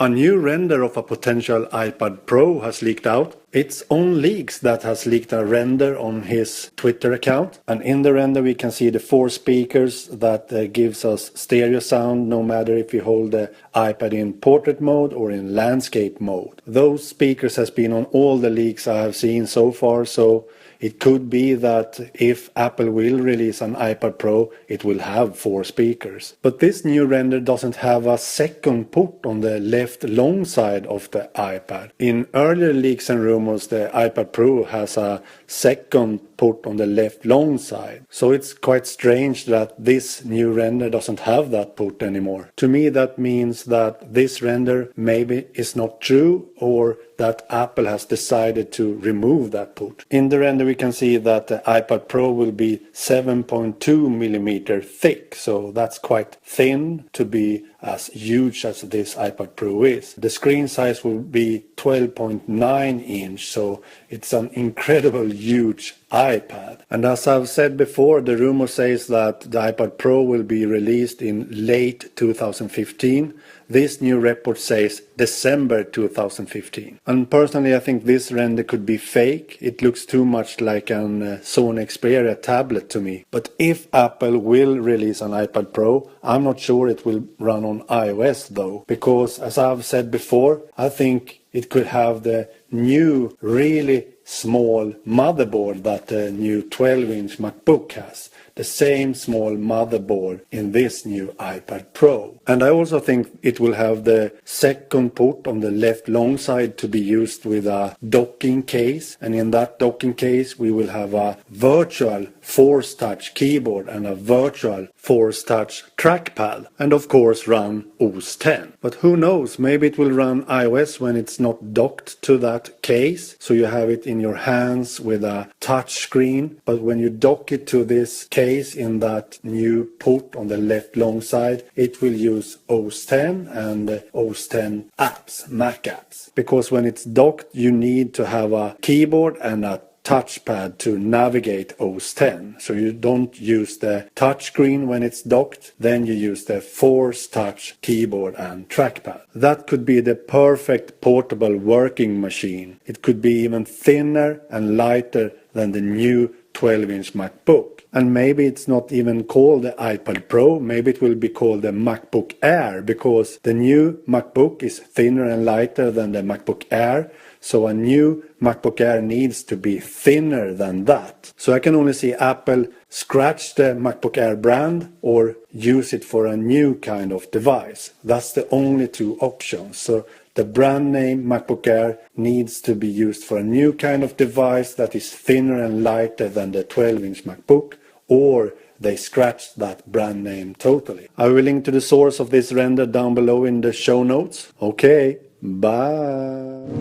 A new render of a potential iPad Pro has leaked out. It's On Leaks that has leaked a render on his Twitter account. And in the render we can see the 4 speakers that gives us stereo sound no matter if you hold the iPad in portrait mode or in landscape mode. Those speakers has been on all the leaks I have seen so far, so it could be that if Apple will release an iPad Pro, it will have 4 speakers. But this new render doesn't have a second port on the left long side of the iPad. In earlier leaks and rumors, the iPad Pro has a second port on the left long side. So it's quite strange that this new render doesn't have that port anymore. To me that means that this render maybe is not true, or that Apple has decided to remove that port. In the render we can see that the iPad Pro will be 7.2mm thick, so that's quite thin to be as huge as this iPad Pro is. The screen size will be 12.9 inch, so it's an incredible huge iPad. And as I've said before, the rumor says that the iPad Pro will be released in late 2015. This new report says December 2015. And personally I think this render could be fake. It looks too much like an Sony Xperia tablet to me. But if Apple will release an iPad Pro, I'm not sure it will run on iOS though. Because as I've said before, I think it could have the new really small motherboard that the new 12-inch MacBook has. The same small motherboard in this new iPad Pro. And I also think it will have the second port on the left long side to be used with a docking case. And in that docking case we will have a virtual Force Touch keyboard and a virtual Force Touch trackpad. And of course run OS X. But who knows, maybe it will run iOS when it's not docked to that case. So you have it in your hands with a touch screen. But when you dock it to this case in that new port on the left long side, it will use OS X and OS X apps, Mac apps. Because when it's docked you need to have a keyboard and a touchpad to navigate OS X. So you don't use the touchscreen when it's docked, then you use the Force Touch keyboard and trackpad. That could be the perfect portable working machine. It could be even thinner and lighter than the new 12-inch MacBook. And maybe it's not even called the iPad Pro, maybe it will be called the MacBook Air, because the new MacBook is thinner and lighter than the MacBook Air. So a new MacBook Air needs to be thinner than that. So I can only see Apple scratch the MacBook Air brand or use it for a new kind of device. That's the only 2 options. So the brand name MacBook Air needs to be used for a new kind of device that is thinner and lighter than the 12-inch MacBook, or they scratched that brand name totally. I will link to the source of this render down below in the show notes. Okay, bye.